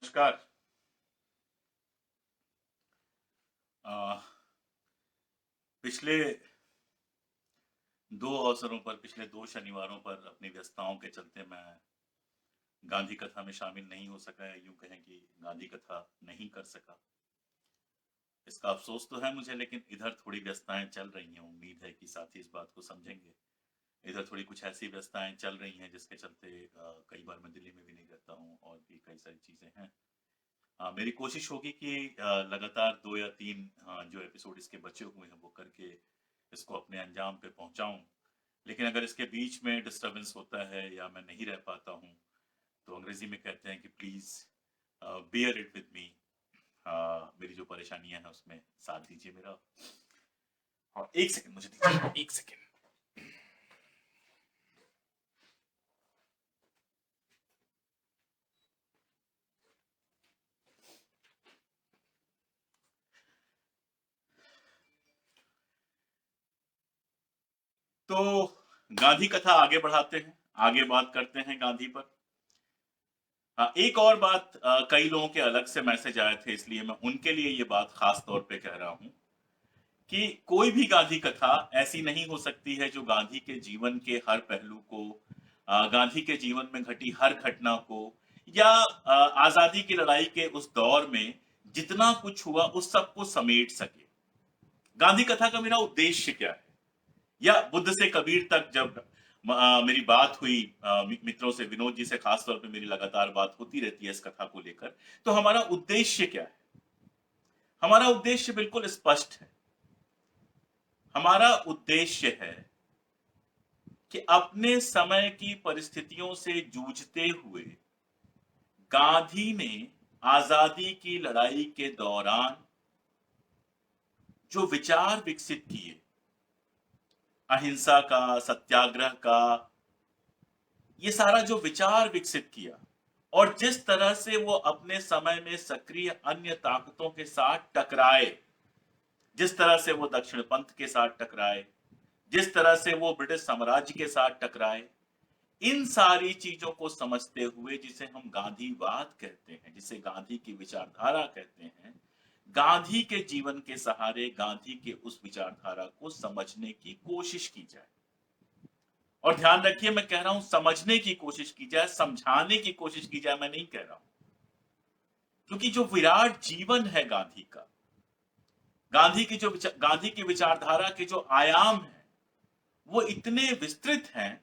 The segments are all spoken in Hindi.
नमस्कार। अ, पिछले 2 अवसरों पर, पिछले 2 शनिवारों पर अपनी व्यस्तताओं के चलते मैं गांधी कथा में शामिल नहीं हो सका, या यूँ कहें कि गांधी कथा नहीं कर सका। इसका अफ़सोस तो है मुझे, लेकिन इधर थोड़ी व्यस्तताएँ चल रही हैं। उम्मीद है कि साथी इस बात को समझेंगे। इधर थोड़ी कुछ ऐसी व्यस्तताएँ चल रही हैं जिसके चलते कई बार मैं दिल्ली में भी नहीं रहता हूँ, और भी कई सारी चीज़ें हैं। मेरी कोशिश होगी कि लगातार 2 या 3 जो एपिसोड इसके बचे हुए हैं वो करके इसको अपने अंजाम पे पहुँचाऊँ। लेकिन अगर इसके बीच में डिस्टर्बेंस होता है या मैं नहीं रह पाता हूँ, तो अंग्रेज़ी में कहते हैं कि please bear it with me. मेरी जो परेशानियाँ हैं उसमें साथ दीजिए मेरा। और 1 सेकंड मुझे दीजिए, 1 सेकंड। तो गांधी कथा आगे बढ़ाते हैं, आगे बात करते हैं गांधी पर। एक और बात, कई लोगों के अलग से मैसेज आए थे, इसलिए मैं उनके लिए ये बात खास तौर पे कह रहा हूँ कि कोई भी गांधी कथा ऐसी नहीं हो सकती है जो गांधी के जीवन के हर पहलू को, गांधी के जीवन में घटी हर घटना को, या आजादी की लड़ाई के उस दौर में जितना कुछ हुआ उस सब को समेट सके। गांधी कथा का मेरा उद्देश्य क्या है, या बुद्ध से कबीर तक जब मेरी बात हुई मित्रों से, विनोद जी से खास तौर पे मेरी लगातार बात होती रहती है इस कथा को लेकर, तो हमारा उद्देश्य क्या है? हमारा उद्देश्य बिल्कुल स्पष्ट है। हमारा उद्देश्य है कि अपने समय की परिस्थितियों से जूझते हुए गांधी ने आजादी की लड़ाई के दौरान जो विचार विकसित किए, अहिंसा का, सत्याग्रह का, ये सारा जो विचार विकसित किया, और जिस तरह से वो अपने समय में सक्रिय अन्य ताकतों के साथ टकराए, जिस तरह से वो दक्षिण पंथ के साथ टकराए, जिस तरह से वो ब्रिटिश साम्राज्य के साथ टकराए, इन सारी चीजों को समझते हुए, जिसे हम गांधीवाद कहते हैं, जिसे गांधी की विचारधारा कहते हैं, गांधी के जीवन के सहारे गांधी के उस विचारधारा को समझने की कोशिश की जाए। और ध्यान रखिए, मैं कह रहा हूं समझने की कोशिश की जाए, समझाने की कोशिश की जाए मैं नहीं कह रहा हूं। क्योंकि जो विराट जीवन है गांधी का, गांधी की विचारधारा के जो आयाम हैं, वो इतने विस्तृत हैं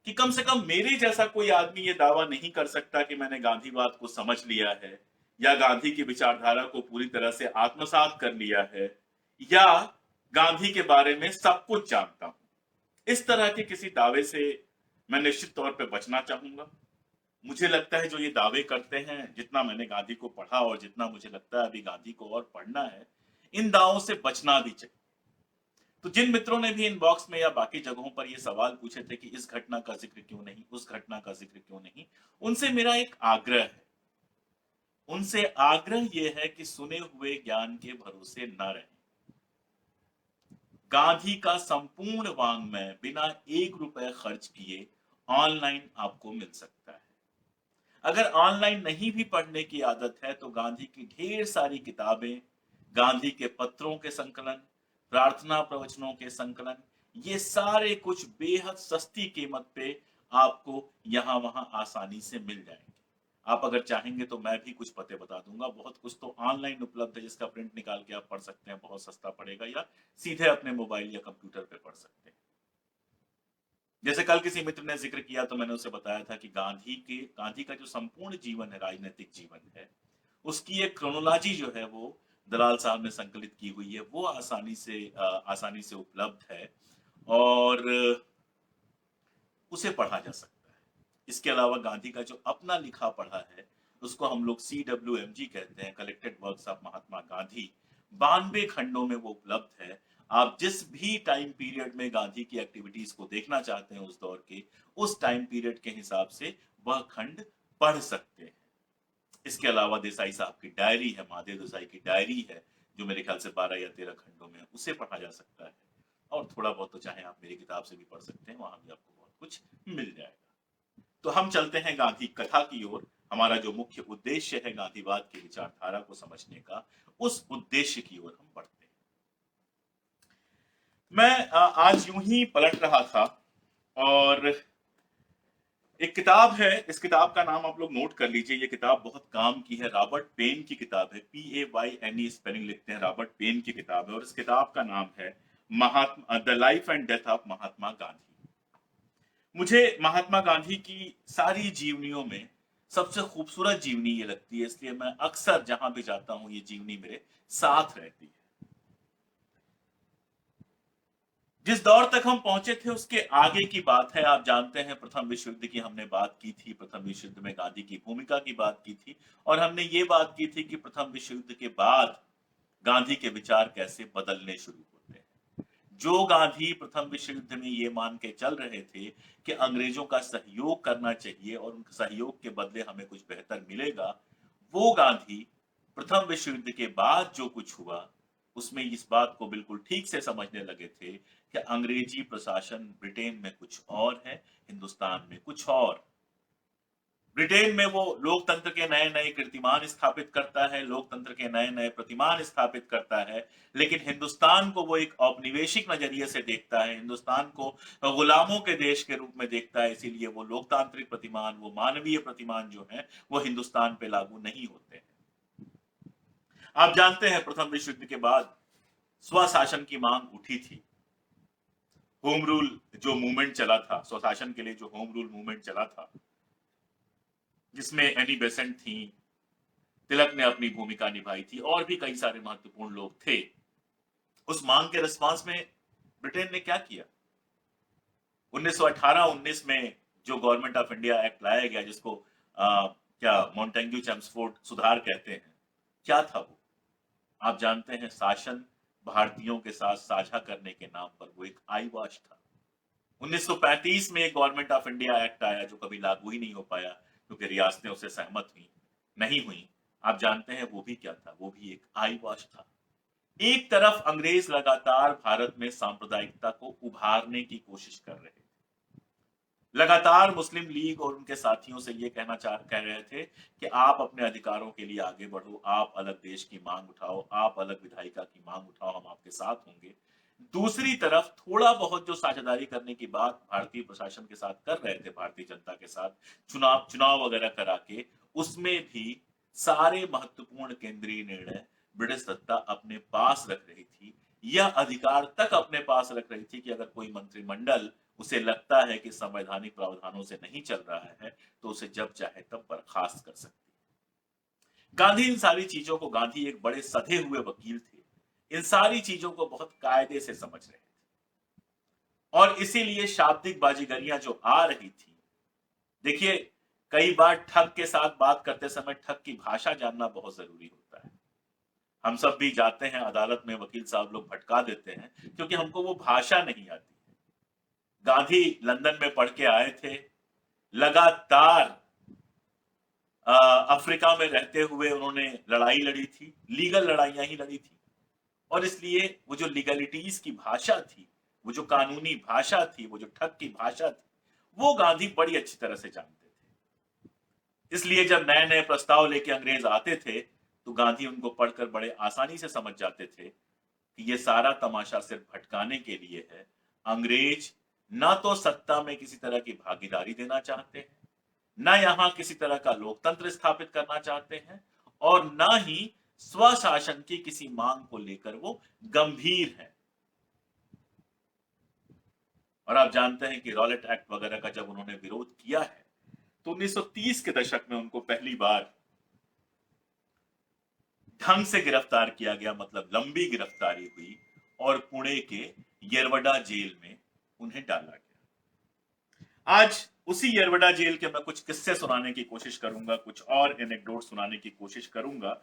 कि कम से कम मेरे जैसा कोई आदमी ये दावा नहीं कर सकता कि मैंने गांधीवाद को समझ लिया है, या गांधी की विचारधारा को पूरी तरह से आत्मसात कर लिया है, या गांधी के बारे में सब कुछ जानता हूं। इस तरह के किसी दावे से मैं निश्चित तौर पे बचना चाहूंगा। मुझे लगता है जो ये दावे करते हैं, जितना मैंने गांधी को पढ़ा और जितना मुझे लगता है अभी गांधी को और पढ़ना है, इन दावों से बचना भी चाहिए। तो जिन मित्रों ने भी इनबॉक्स में या बाकी जगहों पर ये सवाल पूछे थे कि इस घटना का जिक्र क्यों नहीं, उस घटना का जिक्र क्यों नहीं, उनसे मेरा एक आग्रह है। उनसे आग्रह यह है कि सुने हुए ज्ञान के भरोसे न रहें। गांधी का संपूर्ण वाङ्मय बिना 1 रुपए खर्च किए ऑनलाइन आपको मिल सकता है। अगर ऑनलाइन नहीं भी पढ़ने की आदत है, तो गांधी की ढेर सारी किताबें, गांधी के पत्रों के संकलन, प्रार्थना प्रवचनों के संकलन, ये सारे कुछ बेहद सस्ती कीमत पे आपको यहां वहां आसानी से मिल जाएंगे। आप अगर चाहेंगे तो मैं भी कुछ पते बता दूंगा। बहुत कुछ तो ऑनलाइन उपलब्ध है जिसका प्रिंट निकाल के आप पढ़ सकते हैं, बहुत सस्ता पड़ेगा, या सीधे अपने मोबाइल या कंप्यूटर पे पढ़ सकते हैं। जैसे कल किसी मित्र ने जिक्र किया, तो मैंने उसे बताया था कि गांधी का जो संपूर्ण जीवन है, राजनीतिक जीवन है, उसकी एक क्रोनोलॉजी जो है वो दलाल साहब ने संकलित की हुई है। वो आसानी से उपलब्ध है, और उसे पढ़ा जा सकता है। इसके अलावा गांधी का जो अपना लिखा पढ़ा है, उसको हम लोग CWMG कहते हैं, collected works of Mahatma Gandhi. 92 खंडों में वो उपलब्ध है। आप जिस भी टाइम पीरियड में गांधी की एक्टिविटीज को देखना चाहते हैं उस दौर के, उस टाइम पीरियड के हिसाब से वह खंड पढ़ सकते हैं। इसके अलावा देसाई साहब की डायरी है, महादेव देसाई की डायरी है, जो मेरे ख्याल से 12 या 13 खंडों में है, उसे पढ़ा जा सकता है। और थोड़ा बहुत तो चाहे आप मेरी किताब से भी पढ़ सकते हैं, वहां भी आपको बहुत कुछ मिल जाएगा। तो हम चलते हैं गांधी कथा की ओर। हमारा जो मुख्य उद्देश्य है गांधीवाद की विचारधारा को समझने का, उस उद्देश्य की ओर हम बढ़ते हैं। मैं आज यूं ही पलट रहा था और एक किताब है, इस किताब का नाम आप लोग नोट कर लीजिए। ये किताब बहुत काम की है, रॉबर्ट पेन की किताब है। PAYNE स्पेलिंग लिखते हैं, रॉबर्ट पेन की किताब है और इस किताब का नाम है Mahatma the life and death of Mahatma Gandhi. मुझे महात्मा गांधी की सारी जीवनियों में सबसे खूबसूरत जीवनी ये लगती है, इसलिए मैं अक्सर जहां भी जाता हूं ये जीवनी मेरे साथ रहती है। जिस दौर तक हम पहुंचे थे उसके आगे की बात है। आप जानते हैं प्रथम विश्व युद्ध की हमने बात की थी, प्रथम विश्व युद्ध में गांधी की भूमिका की बात की थी और हमने ये बात की थी कि प्रथम विश्व युद्ध के बाद गांधी के विचार कैसे बदलने शुरू होते हैं। जो गांधी प्रथम विश्व युद्ध में ये मान के चल रहे थे कि अंग्रेजों का सहयोग करना चाहिए और उनके सहयोग के बदले हमें कुछ बेहतर मिलेगा, वो गांधी प्रथम विश्व युद्ध के बाद जो कुछ हुआ उसमें इस बात को बिल्कुल ठीक से समझने लगे थे कि अंग्रेजी प्रशासन ब्रिटेन में कुछ और है, हिंदुस्तान में कुछ और। ब्रिटेन में वो लोकतंत्र के नए नए कीर्तिमान स्थापित करता है, लोकतंत्र के नए नए प्रतिमान स्थापित करता है, लेकिन हिंदुस्तान को वो एक औपनिवेशिक नजरिए से देखता है, हिंदुस्तान को गुलामों के देश के रूप में देखता है। इसीलिए वो लोकतांत्रिक प्रतिमान, वो मानवीय प्रतिमान जो है वो हिंदुस्तान पे लागू नहीं होते हैं। आप जानते हैं प्रथम विश्व युद्ध के बाद स्वशासन की मांग उठी थी। होम रूल जो मूवमेंट चला था, स्वशासन के लिए जो होम रूल मूवमेंट चला था, जिसमें एनी बेसेंट थी, तिलक ने अपनी भूमिका निभाई थी और भी कई सारे महत्वपूर्ण लोग थे। उस मांग के रिस्पांस में ब्रिटेन ने क्या किया? 1918-19 में जो गवर्नमेंट ऑफ इंडिया एक्ट लाया गया, जिसको क्या मॉन्टेग्यू चेम्सफोर्ड सुधार कहते हैं, क्या था वो? आप जानते हैं, शासन भारतीयों के साथ साझा करने के नाम पर वो एक आई वॉश था। 1935 में एक गवर्नमेंट ऑफ इंडिया एक्ट आया जो कभी लागू ही नहीं हो पाया क्योंकि रियासतें उससे सहमत हुई नहीं हुई। आप जानते हैं वो भी क्या था? वो भी एक आई वॉश था। एक तरफ अंग्रेज लगातार भारत में सांप्रदायिकता को उभारने की कोशिश कर रहे थे, लगातार मुस्लिम लीग और उनके साथियों से ये कह रहे थे कि आप अपने अधिकारों के लिए आगे बढ़ो, आप अलग देश की मांग उठाओ, आप अलग विधायिका की मांग उठाओ, हम आपके साथ होंगे। दूसरी तरफ थोड़ा बहुत जो साझेदारी करने की बात भारतीय प्रशासन के साथ कर रहे थे, भारतीय जनता के साथ चुनाव चुनाव वगैरह करा के, उसमें भी सारे महत्वपूर्ण केंद्रीय निर्णय ब्रिटिश सत्ता अपने पास रख रही थी। यह अधिकार तक अपने पास रख रही थी कि अगर कोई मंत्रिमंडल उसे लगता है कि संवैधानिक प्रावधानों से नहीं चल रहा है तो उसे जब चाहे तब बर्खास्त कर सकती है। गांधी इन सारी चीजों को, गांधी एक बड़े सधे हुए वकील थे, इन सारी चीजों को बहुत कायदे से समझ रहे थे और इसीलिए शाब्दिक बाजीगरियां जो आ रही थी, देखिए, कई बार ठग के साथ बात करते समय ठग की भाषा जानना बहुत जरूरी होता है। हम सब भी जाते हैं अदालत में, वकील साहब लोग भटका देते हैं क्योंकि हमको वो भाषा नहीं आती। गांधी लंदन में पढ़ के आए थे, लगातार अफ्रीका में रहते हुए उन्होंने लड़ाई लड़ी थी, लीगल लड़ाइयां ही लड़ी थी और इसलिए वो जो लीगलिटीज की भाषा थी, वो जो कानूनी भाषा थी, वो जो ठग की भाषा थी, वो गांधी बड़ी अच्छी तरह से जानते थे। इसलिए जब नए नए प्रस्ताव लेके अंग्रेज आते थे तो गांधी उनको पढ़कर बड़े आसानी से समझ जाते थे कि ये सारा तमाशा सिर्फ भटकाने के लिए है। अंग्रेज ना तो सत्ता में किसी तरह की भागीदारी देना चाहते हैं, ना यहां किसी तरह का लोकतंत्र स्थापित करना चाहते हैं और ना ही स्वशासन की किसी मांग को लेकर वो गंभीर है। और आप जानते हैं कि रॉलेट एक्ट वगैरह का जब उन्होंने विरोध किया है तो 1930 के दशक में उनको पहली बार ढंग से गिरफ्तार किया गया, मतलब लंबी गिरफ्तारी हुई और पुणे के येरवडा जेल में उन्हें डाला गया। आज उसी येरवडा जेल के मैं कुछ किस्से सुनाने की कोशिश करूंगा, कुछ और एनेक्डोट सुनाने की कोशिश करूंगा,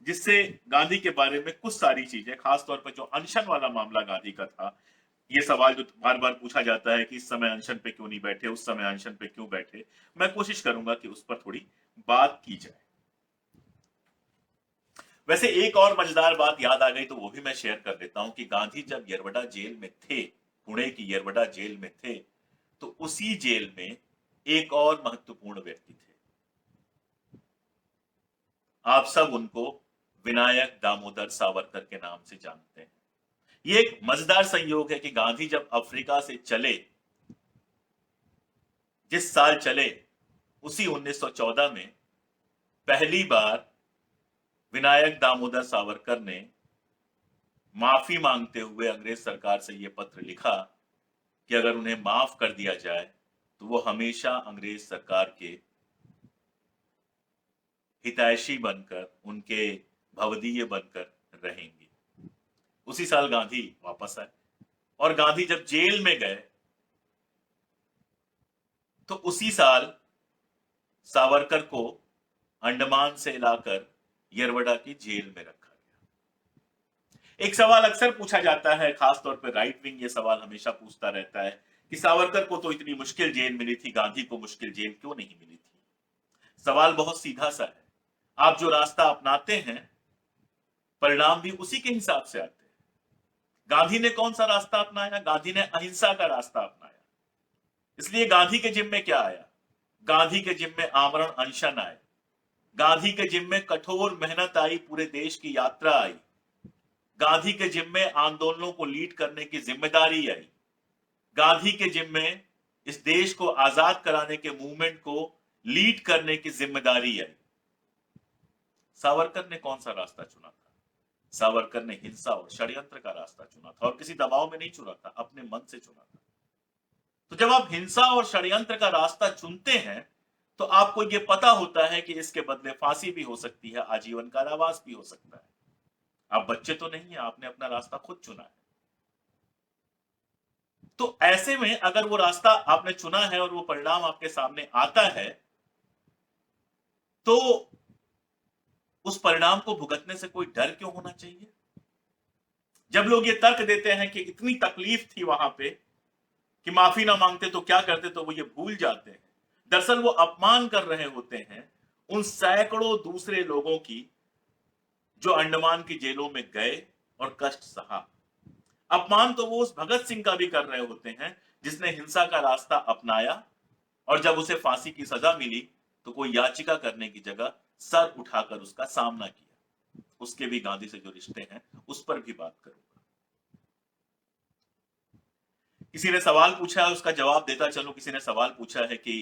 जिससे गांधी के बारे में कुछ सारी चीजें, खासतौर पर जो अनशन वाला मामला गांधी का था, ये सवाल जो बार बार पूछा जाता है कि इस समय अनशन पे क्यों नहीं बैठे, उस समय अनशन पे क्यों बैठे, मैं कोशिश करूंगा कि उस पर थोड़ी बात की जाए। वैसे एक और मजेदार बात याद आ गई तो वो भी मैं शेयर कर देता हूं कि गांधी जब येरवडा जेल में थे, पुणे की येरवडा जेल में थे, तो उसी जेल में एक और महत्वपूर्ण व्यक्ति थे। आप सब उनको विनायक दामोदर सावरकर के नाम से जानते हैं। ये एक मजेदार संयोग है कि गांधी जब अफ्रीका से चले, जिस साल चले, उसी 1914 में पहली बार विनायक दामोदर सावरकर ने माफी मांगते हुए अंग्रेज सरकार से यह पत्र लिखा कि अगर उन्हें माफ कर दिया जाए तो वो हमेशा अंग्रेज सरकार के हितैषी बनकर, उनके भवदीय बनकर रहेंगे। उसी साल गांधी वापस आए और गांधी जब जेल में गए तो उसी साल सावरकर को अंडमान से लाकर यरवड़ा की जेल में रखा गया। एक सवाल अक्सर पूछा जाता है, खासतौर पर राइट विंग ये सवाल हमेशा पूछता रहता है कि सावरकर को तो इतनी मुश्किल जेल मिली थी, गांधी को मुश्किल जेल क्यों नहीं मिली थी? सवाल बहुत सीधा सा है। आप जो रास्ता अपनाते हैं, परिणाम भी उसी के हिसाब से आते हैं। गांधी ने कौन सा रास्ता अपनाया? गांधी ने अहिंसा का रास्ता अपनाया। इसलिए गांधी के जिम्मे क्या आया? गांधी के जिम्मे आमरण अनशन आए, गांधी के जिम्मे कठोर मेहनत आई, पूरे देश की यात्रा आई, गांधी के जिम्मे आंदोलनों को लीड करने की जिम्मेदारी आई, गांधी के जिम्मे इस देश को आजाद कराने के मूवमेंट को लीड करने की जिम्मेदारी आई। सावरकर ने कौन सा रास्ता चुना था? सावरकर ने हिंसा और षड्यंत्र का रास्ता चुना था, और किसी दबाव में नहीं चुना था, अपने मन से चुना था। तो जब आप हिंसा और षड्यंत्र का रास्ता चुनते हैं तो आपको यह पता होता है कि इसके बदले फांसी भी हो सकती है, आजीवन कारावास भी हो सकता है। आप बच्चे तो नहीं है, आपने अपना रास्ता खुद चुना है। तो ऐसे में अगर वो रास्ता आपने चुना है और वो परिणाम आपके सामने आता है, तो उस परिणाम को भुगतने से कोई डर क्यों होना चाहिए? जब लोग ये तर्क देते हैं कि इतनी तकलीफ थी वहां पे कि माफी ना मांगते तो क्या करते, तो वो ये भूल जाते हैं दरअसल वो अपमान कर रहे होते हैं उन सैकड़ों दूसरे लोगों की जो अंडमान की जेलों में गए और कष्ट सहा। अपमान तो वो उस भगत सिंह का भी कर रहे होते हैं जिसने हिंसा का रास्ता अपनाया, और जब उसे फांसी की सजा मिली तो कोई याचिका करने की जगह सर उठाकर उसका सामना किया। उसके भी गांधी से जो रिश्ते हैं उस पर भी बात करूंगा। किसी ने सवाल पूछा है, उसका जवाब देता चलो। किसी ने सवाल पूछा है कि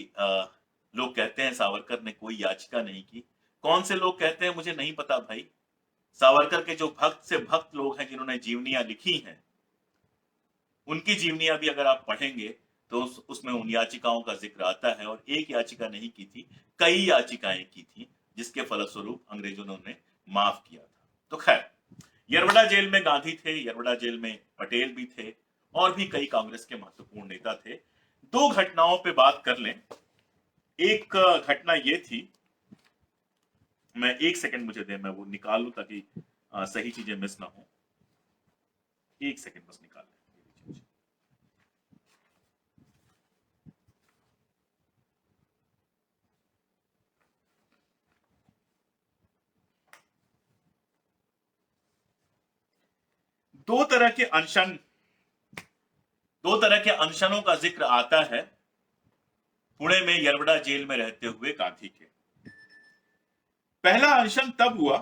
लोग कहते हैं सावरकर ने कोई याचिका नहीं की। कौन से लोग कहते हैं मुझे नहीं पता भाई। सावरकर के जो भक्त से भक्त लोग हैं जिन्होंने जीवनियां लिखी हैं, उनकी जीवनियां भी अगर आप पढ़ेंगे तो उसमें उन याचिकाओं का जिक्र आता है। और एक याचिका नहीं की थी, कई याचिकाएं की थी, जिसके फलस्वरूप अंग्रेजों ने उन्हें माफ किया था। तो खैर, यरवड़ा जेल में गांधी थे, यरवड़ा जेल में पटेल भी थे, और भी कई कांग्रेस के महत्वपूर्ण नेता थे। दो घटनाओं पे बात कर लें। एक घटना ये थी, मैं एक सेकंड मुझे दे, मैं वो निकाल लूं ताकि सही चीजें मिस ना हो। एक सेकंड बस निकाल लें। दो तरह के अनशन, दो तरह के अनशनों का जिक्र आता है पुणे में यरवड़ा जेल में रहते हुए गांधी के। पहला अनशन तब हुआ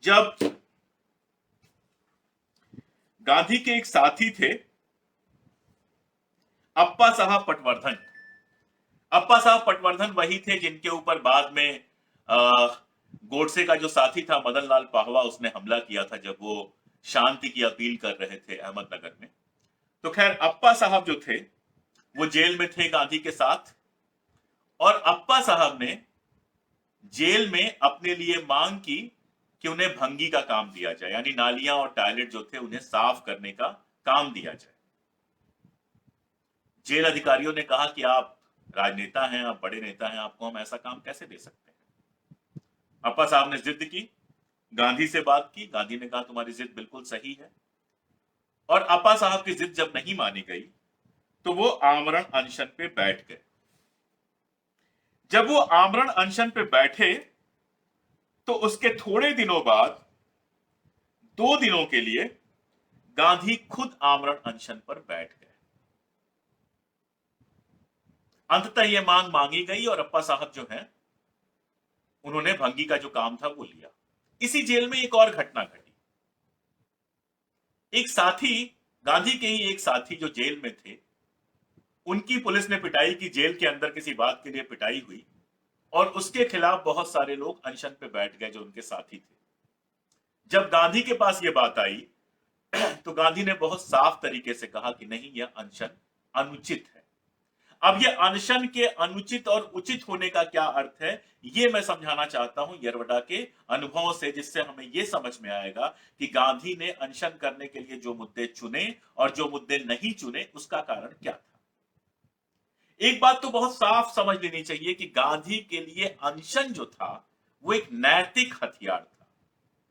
जब गांधी के एक साथी थे अप्पा साहब पटवर्धन। अप्पा साहब पटवर्धन वही थे जिनके ऊपर बाद में गोडसे का जो साथी था मदन लाल पाहवा, उसने हमला किया था जब वो शांति की अपील कर रहे थे अहमदनगर में। तो खैर, अप्पा साहब जो थे वो जेल में थे गांधी के साथ, और अप्पा साहब ने जेल में अपने लिए मांग की कि उन्हें भंगी का काम दिया जाए, यानी नालियां और टॉयलेट जो थे उन्हें साफ करने का काम दिया जाए। जेल अधिकारियों ने कहा कि आप राजनेता हैं, आप बड़े नेता हैं, आपको हम ऐसा काम कैसे दे सकते हैं। अप्पा साहब ने जिद की, गांधी से बात की, गांधी ने कहा तुम्हारी जिद बिल्कुल सही है। और अप्पा साहब की जिद जब नहीं मानी गई तो वो आमरण अनशन पे बैठ गए। जब वो आमरण अनशन पे बैठे तो उसके थोड़े दिनों बाद 2 दिनों के लिए गांधी खुद आमरण अनशन पर बैठ गए। अंततः यह मांग मांगी गई और अप्पा साहब जो हैं उन्होंने भंगी का जो काम था वो लिया। इसी जेल में एक और घटना घटी। एक साथी, गांधी के ही एक साथी जो जेल में थे, उनकी पुलिस ने पिटाई की, जेल के अंदर किसी बात के लिए पिटाई हुई, और उसके खिलाफ बहुत सारे लोग अनशन पे बैठ गए जो उनके साथी थे। जब गांधी के पास ये बात आई तो गांधी ने बहुत साफ तरीके से कहा कि नहीं, यह अनशन अनुचित है। अब यह अनशन के अनुचित और उचित होने का क्या अर्थ है, ये मैं समझाना चाहता हूं यरवडा के अनुभव से, जिससे हमें यह समझ में आएगा कि गांधी ने अनशन करने के लिए जो मुद्दे चुने और जो मुद्दे नहीं चुने उसका कारण क्या था। एक बात तो बहुत साफ समझ लेनी चाहिए कि गांधी के लिए अनशन जो था वो एक नैतिक हथियार था,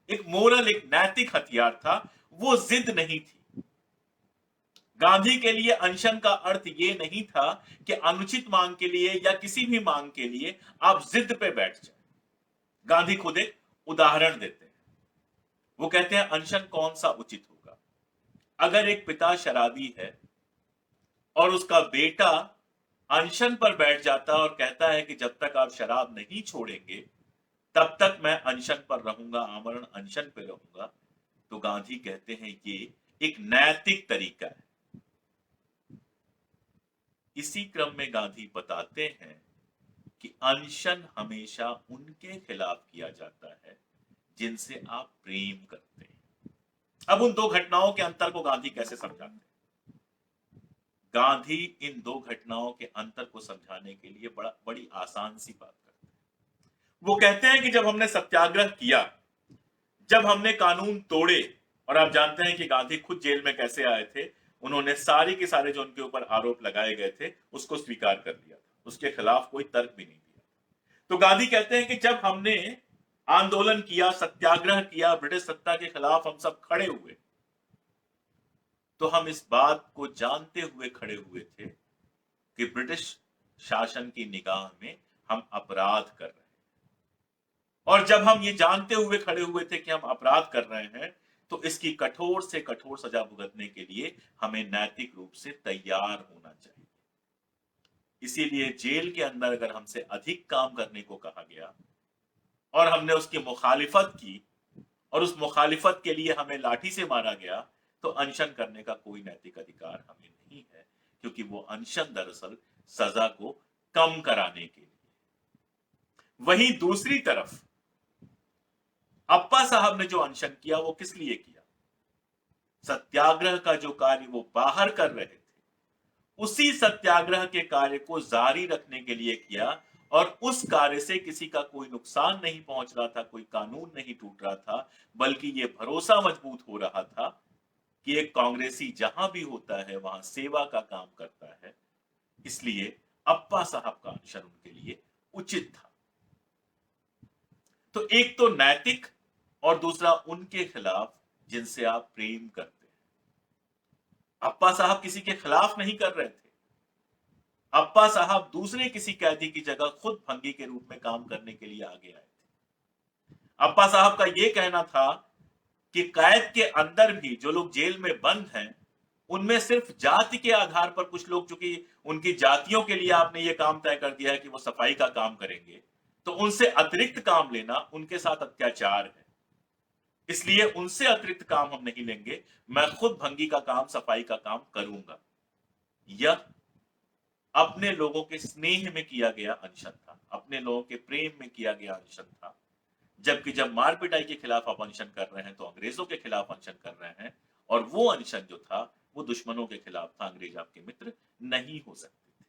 एक मोरल, एक नैतिक हथियार था, वो जिद नहीं थी। गांधी के लिए अनशन का अर्थ ये नहीं था कि अनुचित मांग के लिए या किसी भी मांग के लिए आप जिद पे बैठ जाए। गांधी खुद एक उदाहरण देते हैं। वो कहते हैं अनशन कौन सा उचित होगा। अगर एक पिता शराबी है और उसका बेटा अनशन पर बैठ जाता और कहता है कि जब तक आप शराब नहीं छोड़ेंगे तब तक मैं अनशन पर रहूंगा, आमरण अनशन पे रहूंगा, तो गांधी कहते हैं ये एक नैतिक तरीका है। इसी क्रम में गांधी बताते हैं कि अनशन हमेशा उनके खिलाफ किया जाता है जिनसे आप प्रेम करते हैं। अब उन दो घटनाओं के अंतर को गांधी कैसे समझाते हैं? गांधी इन दो घटनाओं के अंतर को समझाने के लिए बड़ी आसान सी बात करते हैं। वो कहते हैं कि जब हमने सत्याग्रह किया, जब हमने कानून तोड़े, और आप जानते हैं कि गांधी खुद जेल में कैसे आए थे, उन्होंने सारे के सारे जो उनके ऊपर आरोप लगाए गए थे उसको स्वीकार कर लिया था, उसके खिलाफ कोई तर्क भी नहीं दिया। तो गांधी कहते हैं कि जब हमने आंदोलन किया, सत्याग्रह किया, ब्रिटिश सत्ता के खिलाफ हम सब खड़े हुए, तो हम इस बात को जानते हुए खड़े हुए थे कि ब्रिटिश शासन की निगाह में हम अपराध कर रहे हैं। और जब हम ये जानते हुए खड़े हुए थे कि हम अपराध कर रहे हैं, तो इसकी कठोर से कठोर सजा भुगतने के लिए हमें नैतिक रूप से तैयार होना चाहिए। इसीलिए जेल के अंदर अगर हमसे अधिक काम करने को कहा गया और हमने उसकी मुखालिफत की और उस मुखालिफत के लिए हमें लाठी से मारा गया, तो अनशन करने का कोई नैतिक अधिकार हमें नहीं है, क्योंकि वो अनशन दरअसल सजा को कम कराने के लिए। वहीं दूसरी तरफ अप्पा साहब ने जो अनशन किया वो किस लिए किया? सत्याग्रह का जो कार्य वो बाहर कर रहे थे, उसी सत्याग्रह के कार्य को जारी रखने के लिए किया, और उस कार्य से किसी का कोई नुकसान नहीं पहुंच रहा था, कोई कानून नहीं टूट रहा था, बल्कि ये भरोसा मजबूत हो रहा था कि एक कांग्रेसी जहां भी होता है वहां सेवा का काम करता है। इसलिए अप्पा साहब का अनशन उनके लिए उचित था। तो एक तो नैतिक और दूसरा उनके खिलाफ जिनसे आप प्रेम करते हैं। अप्पा साहब किसी के खिलाफ नहीं कर रहे थे। अप्पा साहब दूसरे किसी कैदी की जगह खुद भंगी के रूप में काम करने के लिए आगे आए थे। अप्पा साहब का यह कहना था कि कैद के अंदर भी जो लोग जेल में बंद हैं, उनमें सिर्फ जाति के आधार पर कुछ लोग, चूंकि उनकी जातियों के लिए आपने ये काम तय कर दिया है कि वो सफाई का काम करेंगे, तो उनसे अतिरिक्त काम लेना उनके साथ अत्याचार है। इसलिए उनसे अतिरिक्त काम हम नहीं लेंगे, मैं खुद भंगी का काम, सफाई का काम करूंगा। यह अपने लोगों के स्नेह में किया गया अनशन था, अपने लोगों के प्रेम में किया गया अनशन था। जबकि जब मार पिटाई के खिलाफ आप अनशन कर रहे हैं तो अंग्रेजों के खिलाफ अनशन कर रहे हैं, और वो अनशन जो था वो दुश्मनों के खिलाफ था, अंग्रेज आपके मित्र नहीं हो सकते थे।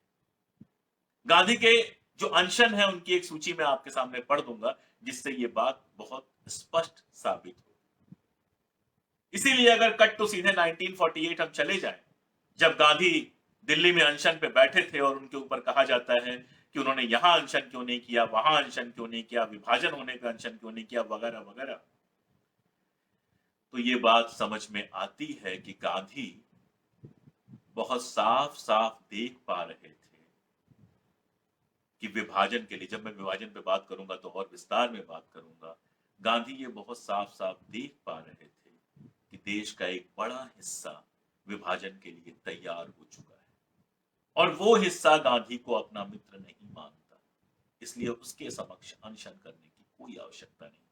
गांधी के जो अनशन है उनकी एक सूची मैं आपके सामने पढ़ दूंगा, जिससे ये बात बहुत स्पष्ट साबित हो। इसीलिए अगर कट तो सीधे 1948 हम चले जाएं, जब गांधी दिल्ली में अनशन पे बैठे थे और उनके ऊपर कहा जाता है कि उन्होंने यहां अनशन क्यों नहीं किया, वहां अनशन क्यों नहीं किया, विभाजन होने पे अनशन क्यों नहीं किया, वगैरह वगैरह, तो ये बात समझ में आती है कि गांधी बहुत साफ साफ देख पा रहे थे कि विभाजन के लिए, जब मैं विभाजन पे बात करूंगा तो और विस्तार में बात करूंगा, गांधी ये बहुत साफ साफ देख पा रहे थे कि देश का एक बड़ा हिस्सा विभाजन के लिए तैयार हो चुका है, और वो हिस्सा गांधी को अपना मित्र नहीं मानता, इसलिए उसके समक्ष अनशन करने की कोई आवश्यकता नहीं थी।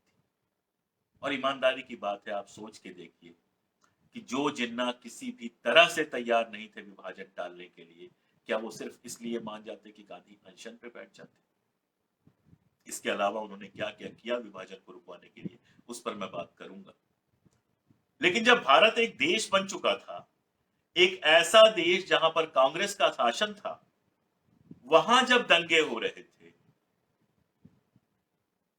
और ईमानदारी की बात है, आप सोच के देखिए कि जो जिन्ना किसी भी तरह से तैयार नहीं थे विभाजन टालने के लिए, क्या वो सिर्फ इसलिए मान जाते कि गांधी अनशन पे बैठ जाते? इसके अलावा उन्होंने क्या क्या किया विभाजन को रुकवाने के लिए, उस पर मैं बात करूंगा। लेकिन जब भारत एक देश बन चुका था, एक ऐसा देश जहां पर कांग्रेस का शासन था, वहां जब दंगे हो रहे थे,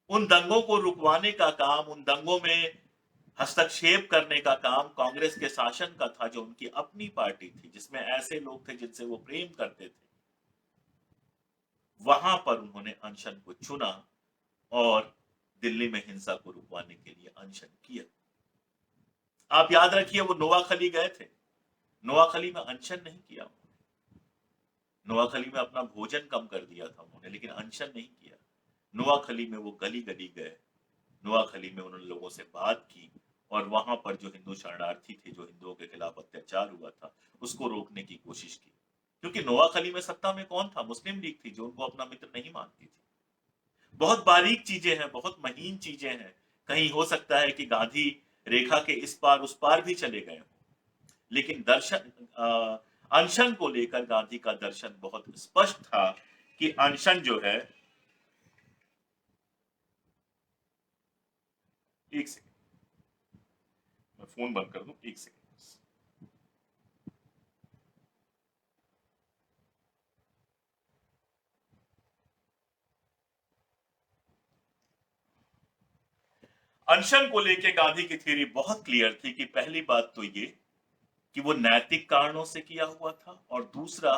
उन दंगों को रुकवाने का काम, उन दंगों में हस्तक्षेप करने का काम कांग्रेस के शासन का था, जो उनकी अपनी पार्टी थी, जिसमें ऐसे लोग थे जिनसे वो प्रेम करते थे। वहां पर उन्होंने अनशन को चुना और दिल्ली में हिंसा को रुकवाने के लिए अनशन किया। आप याद रखिए, वो नोआखली गए थे, नोआखली में अनशन नहीं किया, नोआखली में अपना भोजन कम कर दिया था उन्होंने, लेकिन अनशन नहीं किया। नोआखली में वो गली गली गए, नोआखली में उन्होंने लोगों से बात की और वहां पर जो हिंदू शरणार्थी थे, जो हिंदुओं के खिलाफ अत्याचार हुआ था, उसको रोकने की कोशिश की। क्योंकि नोआखली में सत्ता में कौन था? मुस्लिम लीग थी, जो उनको अपना मित्र नहीं मानती थी। बहुत बारीक चीजें हैं, बहुत महीन चीजें हैं। कहीं हो सकता है कि गांधी रेखा के इस पार उस पार भी चले गए हों, लेकिन दर्शन अनशन को लेकर गांधी का दर्शन बहुत स्पष्ट था कि अनशन जो है, एक सेकंड, मैं फोन बंद कर दूं, एक सेकंड। अनशन को लेकर गांधी की थ्योरी बहुत क्लियर थी कि पहली बात तो ये कि वो नैतिक कारणों से किया हुआ था, और दूसरा,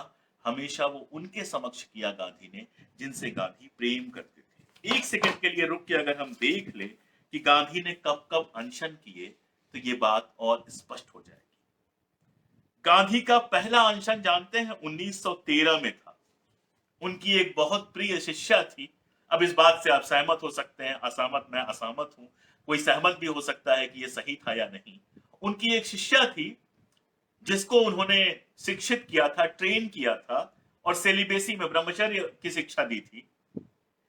हमेशा वो उनके समक्ष किया गांधी ने जिनसे गांधी प्रेम करते थे। एक सेकंड के लिए रुक के अगर हम देख ले कि गांधी ने कब कब अनशन किए, तो ये बात और स्पष्ट हो जाएगी। गांधी का पहला अनशन जानते हैं, 1913 में था। उनकी एक बहुत प्रिय शिष्या थी। अब इस बात से आप सहमत हो सकते हैं, असहमत, मैं असहमत हूं, कोई सहमत भी हो सकता है कि यह सही था या नहीं। उनकी एक शिष्या थी जिसको उन्होंने शिक्षित किया था, ट्रेन किया था, और सेलिबेसी में ब्रह्मचर्य की शिक्षा दी थी।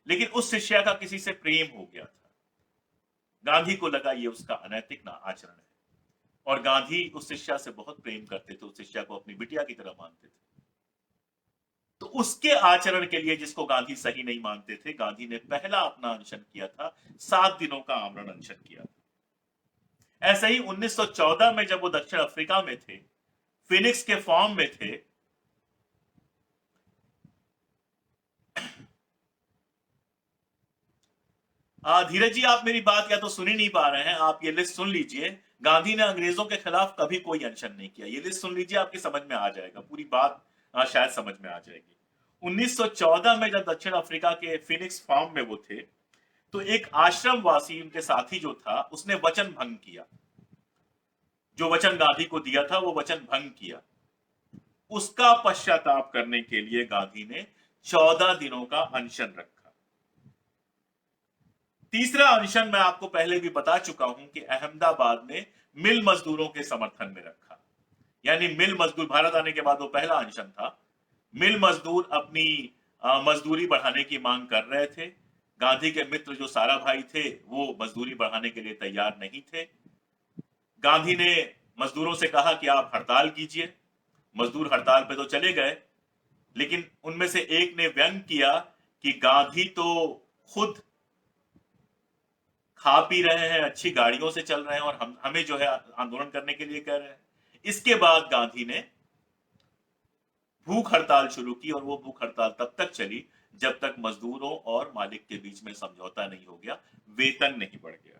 लेकिन उस शिष्या का किसी से प्रेम हो गया था। गांधी को लगा ये उसका अनैतिक ना आचरण है, और गांधी उस शिष्या से बहुत प्रेम करते थे, उस शिष्या को अपनी बिटिया की तरह मानते थे। तो उसके आचरण के लिए, जिसको गांधी सही नहीं मानते थे, गांधी ने पहला अपना अनशन किया था, 7 दिनों का आमरण अनशन किया था। ऐसे ही 1914 में जब वो दक्षिण अफ्रीका में थे, फिनिक्स के फॉर्म में थे, धीरज जी, आप मेरी बात या तो सुन ही नहीं पा रहे हैं, आप ये लिस्ट सुन लीजिए। गांधी ने अंग्रेजों के खिलाफ कभी कोई अनशन नहीं किया। ये लिस्ट सुन लीजिए, आपकी समझ में आ जाएगा, पूरी बात शायद समझ में आ जाएगी। 1914 में जब दक्षिण अफ्रीका के फिनिक्स फार्म में वो थे, तो एक आश्रम वासी, उनके साथी जो था, उसने वचन भंग किया। जो वचन गांधी को दिया था, वो वचन भंग किया। उसका पश्चाताप करने के लिए गांधी ने 14 दिनों का अनशन रखा। तीसरा अनशन मैं आपको पहले भी बता चुका हूं कि अहमदाबाद में मिल मजदूरों के समर्थन में रखा। यानी मिल मजदूर, भारत आने के बाद वो पहला अनशन था। मिल मजदूर अपनी मजदूरी बढ़ाने की मांग कर रहे थे। गांधी के मित्र जो सारा भाई थे, वो मजदूरी बढ़ाने के लिए तैयार नहीं थे। गांधी ने मजदूरों से कहा कि आप हड़ताल कीजिए। मजदूर हड़ताल पे तो चले गए, लेकिन उनमें से एक ने व्यंग किया कि गांधी तो खुद खा पी रहे हैं, अच्छी गाड़ियों से चल रहे हैं, और हमें जो है आंदोलन करने के लिए कह रहे हैं। इसके बाद गांधी ने भूख हड़ताल शुरू की, और वो भूख हड़ताल तब तक चली जब तक मजदूरों और मालिक के बीच में समझौता नहीं हो गया, वेतन नहीं बढ़ गया।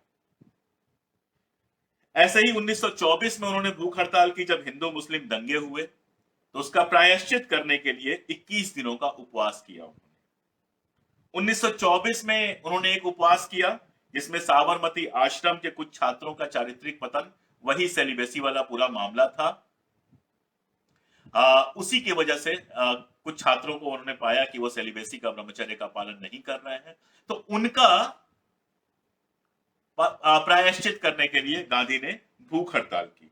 ऐसे ही 1924 में उन्होंने भूख हड़ताल की, जब हिंदू मुस्लिम दंगे हुए, तो उसका प्रायश्चित करने के लिए 21 दिनों का उपवास किया उन्होंने। 1924 में उन्होंने एक उपवास किया जिसमें साबरमती आश्रम के कुछ छात्रों का चारित्रिक पतन, वही सेलिबेसी वाला पूरा मामला था। उसी की वजह से कुछ छात्रों को उन्होंने पाया कि वो सेलिबेसी का, ब्रह्मचर्य का पालन नहीं कर रहे हैं, तो उनका प्रायश्चित करने के लिए गांधी ने भूख हड़ताल की।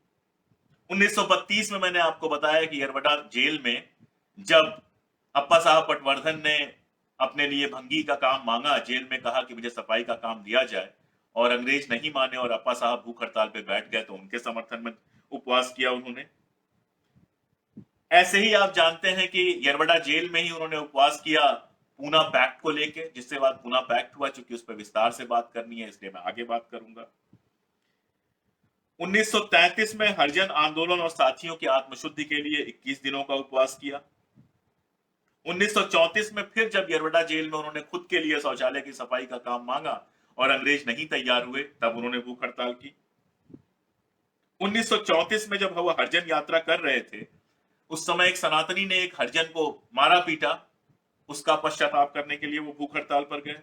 1932 में मैंने आपको बताया कि यरवड़ा जेल में जब अप्पा साहब पटवर्धन ने अपने लिए भंगी का काम मांगा, जेल में कहा कि मुझे सफाई का काम दिया जाए, और अंग्रेज नहीं माने और अप्पा साहब भूख हड़ताल पे बैठ गए तो उनके समर्थन में उपवास किया उन्होंने। ऐसे ही आप जानते हैं कि यरवड़ा जेल में ही उन्होंने उपवास किया पूना पैक्ट को लेके, जिससे बाद पूना पैक्ट हुआ, चूंकि उस पर विस्तार से बात करनी है इसलिए मैं आगे बात करूंगा। 1933 में हरिजन आंदोलन और साथियों की आत्मशुद्धि के लिए 21 दिनों का उपवास किया। 1934 में फिर जब यरवड़ा जेल में उन्होंने खुद के लिए शौचालय की सफाई का काम मांगा और अंग्रेज नहीं तैयार हुए, तब उन्होंने भूख हड़ताल की। 1934 में जब वह हरिजन यात्रा कर रहे थे, उस समय एक सनातनी ने एक हरिजन को मारा पीटा, उसका पश्चाताप करने के लिए वो भूख हड़ताल पर गए।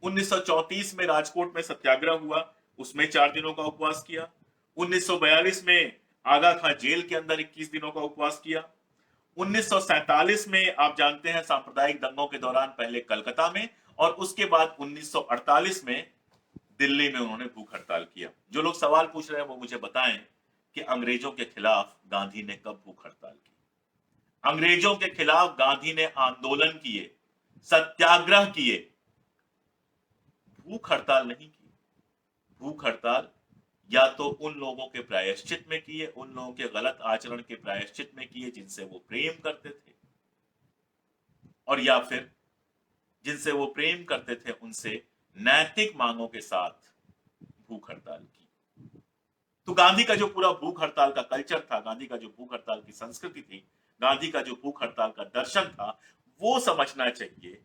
1934 में राजकोट में सत्याग्रह हुआ, उसमें 4 दिनों का उपवास किया। 1942 में आगा खां जेल के अंदर 21 दिनों का उपवास किया। 1947 में आप जानते हैं सांप्रदायिक दंगों के दौरान पहले कलकत्ता में और उसके बाद 1948 में दिल्ली में उन्होंने भूख हड़ताल किया। जो लोग सवाल पूछ रहे हैं वो मुझे बताएं कि अंग्रेजों के खिलाफ गांधी ने कब भूख हड़ताल की। अंग्रेजों के खिलाफ गांधी ने आंदोलन किए, सत्याग्रह किए, भूख हड़ताल नहीं की। भूख हड़ताल या तो उन लोगों के प्रायश्चित में किए, उन लोगों के गलत आचरण के प्रायश्चित में किए जिनसे वो प्रेम करते थे, और या फिर जिनसे वो प्रेम करते थे उनसे नैतिक मांगों के साथ भूख हड़ताल की। तो गांधी का जो पूरा भूख हड़ताल का कल्चर था, गांधी का जो भूख हड़ताल की संस्कृति थी, गांधी का जो भूख हड़ताल का दर्शन था, वो समझना चाहिए।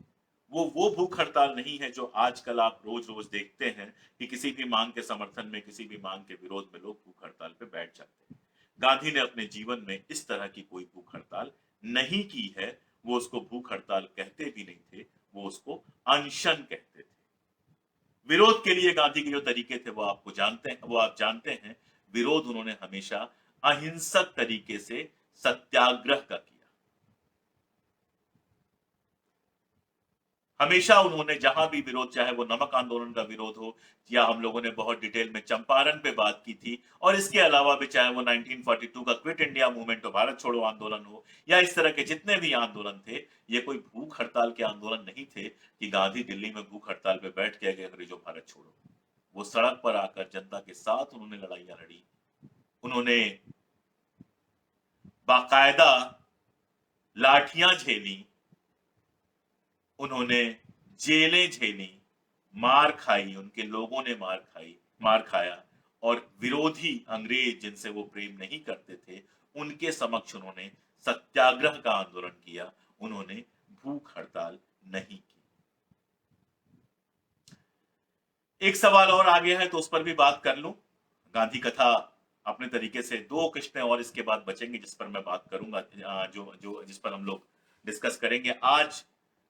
वो भूख हड़ताल नहीं है जो आजकल आप रोज रोज देखते हैं कि किसी भी मांग के समर्थन में, किसी भी मांग के विरोध में लोग भूख हड़ताल पे बैठ जाते हैं। गांधी ने अपने जीवन में इस तरह की कोई भूख हड़ताल नहीं की है। वो उसको भूख हड़ताल कहते भी नहीं थे, वो उसको अनशन कहते थे। विरोध के लिए गांधी के जो तरीके थे वो आपको जानते हैं, वो आप जानते हैं। विरोध उन्होंने हमेशा अहिंसक तरीके से सत्याग्रह का किया। हमेशा उन्होंने जहां भी विरोध, चाहे वो नमक आंदोलन का विरोध हो, या हम लोगों ने बहुत डिटेल में चंपारण पे बात की थी, और इसके अलावा भी चाहे वो 1942 का क्विट इंडिया मूवमेंट हो, भारत छोड़ो आंदोलन हो, या इस तरह के जितने भी आंदोलन थे, ये कोई भूख हड़ताल के आंदोलन नहीं थे कि गांधी दिल्ली में भूख हड़ताल पे बैठ के अंग्रेजों भारत छोड़ो। वो सड़क पर आकर जनता के साथ उन्होंने लड़ाइयां लड़ी, उन्होंने बाकायदा लाठियां झेली, उन्होंने जेलें झेली, मार खाई, उनके लोगों ने मार खाया, और विरोधी अंग्रेज जिनसे वो प्रेम नहीं करते थे उनके समक्ष उन्होंने सत्याग्रह का आंदोलन किया, उन्होंने भूख हड़ताल नहीं की। एक सवाल और आ गया है तो उस पर भी बात कर लूं। गांधी कथा अपने तरीके से, 2 किस्तें और इसके बाद बचेंगे जिस पर मैं बात करूंगा, जो जो जिस पर हम लोग डिस्कस करेंगे। आज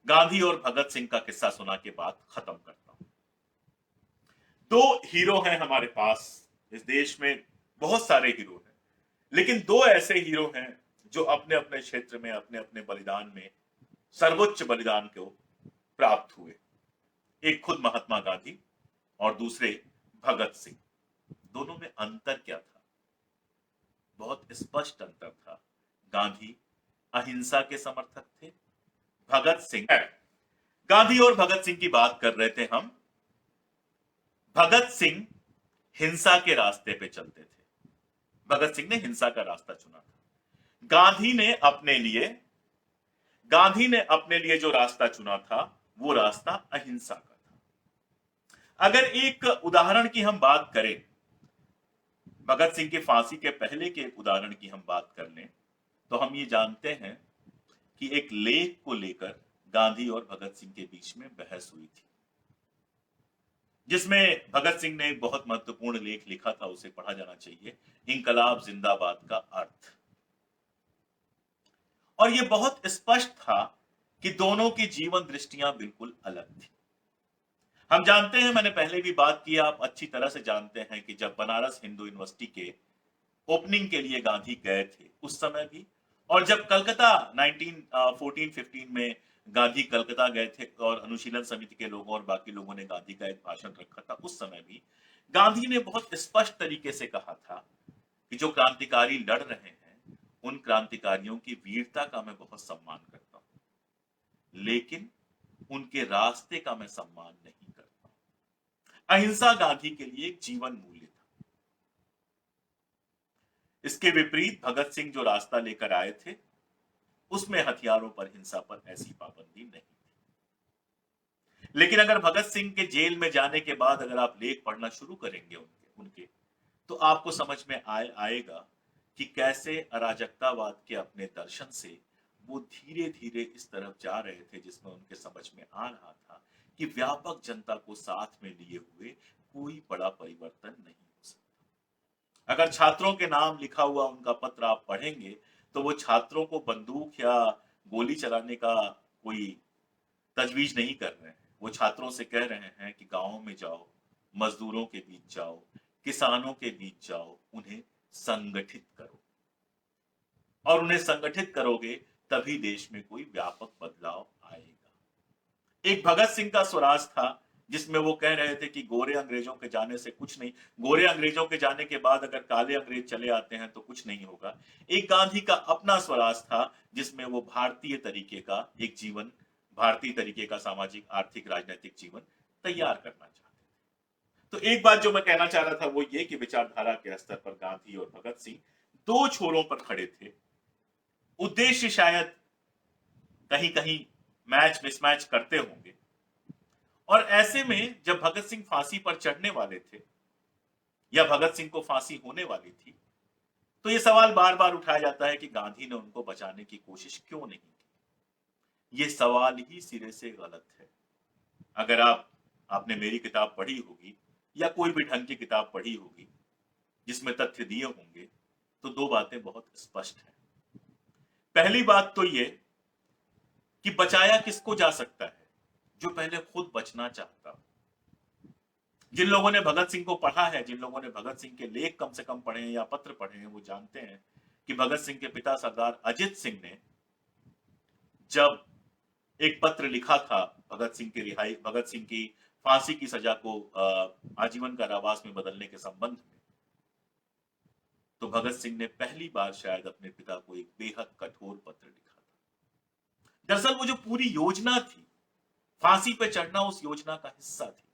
गांधी और भगत सिंह का किस्सा सुना के बात खत्म करता हूं। 2 हीरो हैं हमारे पास इस देश में, बहुत सारे हीरो हैं, लेकिन 2 ऐसे हीरो हैं जो अपने अपने क्षेत्र में, अपने अपने बलिदान में सर्वोच्च बलिदान को प्राप्त हुए। एक खुद महात्मा गांधी और दूसरे भगत सिंह। दोनों में अंतर क्या था? बहुत स्पष्ट अंतर था। गांधी अहिंसा के समर्थक थे, भगत सिंह, गांधी और भगत सिंह की बात कर रहे थे हम। भगत सिंह हिंसा के रास्ते पे चलते थे, भगत सिंह ने हिंसा का रास्ता चुना था। गांधी ने अपने लिए जो रास्ता चुना था वो रास्ता अहिंसा का था। अगर एक उदाहरण की हम बात करें, भगत सिंह की फांसी के पहले के एक उदाहरण की हम बात कर लें, तो हम ये जानते हैं कि एक लेख को लेकर गांधी और भगत सिंह के बीच में बहस हुई थी, जिसमें भगत सिंह ने एक बहुत महत्वपूर्ण लेख लिखा था, उसे पढ़ा जाना चाहिए, इंकलाब जिंदाबाद का अर्थ। और यह बहुत स्पष्ट था कि दोनों की जीवन दृष्टियां बिल्कुल अलग थी। हम जानते हैं, मैंने पहले भी बात की, आप अच्छी तरह से जानते हैं कि जब बनारस हिंदू यूनिवर्सिटी के ओपनिंग के लिए गांधी गए थे उस समय भी, और जब कलकत्ता 1914-15 में गांधी कलकत्ता गए थे और अनुशीलन समिति के लोगों और बाकी लोगों ने गांधी का एक भाषण रखा था, उस समय भी गांधी ने बहुत स्पष्ट तरीके से कहा था कि जो क्रांतिकारी लड़ रहे हैं उन क्रांतिकारियों की वीरता का मैं बहुत सम्मान करता हूं, लेकिन उनके रास्ते का मैं सम्मान नहीं करता। अहिंसा गांधी के लिए एक जीवन मूल्य था। इसके विपरीत भगत सिंह जो रास्ता लेकर आए थे, उसमें हथियारों पर, हिंसा पर ऐसी पाबंदी नहीं थी। लेकिन अगर भगत सिंह के जेल में जाने के बाद अगर आप लेख पढ़ना शुरू करेंगे उनके उनके तो आपको समझ में आएगा कि कैसे अराजकतावाद के अपने दर्शन से वो धीरे धीरे इस तरफ जा रहे थे, जिसमें उनके समझ में आ रहा था कि व्यापक जनता को साथ में लिए हुए कोई बड़ा परिवर्तन नहीं हो सकता। अगर छात्रों के नाम लिखा हुआ उनका पत्र आप पढ़ेंगे तो वो छात्रों को बंदूक या गोली चलाने का कोई तजवीज नहीं कर रहे हैं। वो छात्रों से कह रहे हैं कि गांवों में जाओ, मजदूरों के बीच जाओ, किसानों के बीच जाओ, उन्हें संगठित करो, और उन्हें संगठित करोगे तभी देश में कोई व्यापक बदलाव आएगा। एक भगत सिंह का स्वराज था जिसमें वो कह रहे थे कि गोरे अंग्रेजों के जाने से कुछ नहीं, गोरे अंग्रेजों के जाने के बाद अगर काले अंग्रेज चले आते हैं तो कुछ नहीं होगा। एक गांधी का अपना स्वराज था जिसमें वो भारतीय तरीके का एक जीवन, भारतीय तरीके का सामाजिक, आर्थिक, राजनीतिक जीवन तैयार करना चाहते थे। तो एक बात जो मैं कहना चाह रहा था वो ये कि विचारधारा के स्तर पर गांधी और भगत सिंह दो छोरों पर खड़े थे। उद्देश्य शायद कहीं कहीं मैच मिसमैच करते होंगे, और ऐसे में जब भगत सिंह फांसी पर चढ़ने वाले थे या भगत सिंह को फांसी होने वाली थी, तो यह सवाल बार बार उठाया जाता है कि गांधी ने उनको बचाने की कोशिश क्यों नहीं की। यह सवाल ही सिरे से गलत है। अगर आपने मेरी किताब पढ़ी होगी या कोई भी ढंग की किताब पढ़ी होगी जिसमें तथ्य दिए होंगे, तो दो बातें बहुत स्पष्ट हैं। पहली बात तो यह कि बचाया किसको जा सकता है? जो पहले खुद बचना चाहता हो। जिन लोगों ने भगत सिंह को पढ़ा है, जिन लोगों ने भगत सिंह के लेख कम से कम पढ़े हैं या पत्र पढ़े हैं, वो जानते हैं कि भगत सिंह के पिता सरदार अजित सिंह ने जब एक पत्र लिखा था भगत सिंह की रिहाई, भगत सिंह की फांसी की सजा को आजीवन कारावास में बदलने के संबंध में, तो भगत सिंह ने पहली बार शायद अपने पिता को एक बेहद कठोर पत्र लिखा था। दरअसल वो जो पूरी योजना थी, फांसी पे चढ़ना उस योजना का हिस्सा थी।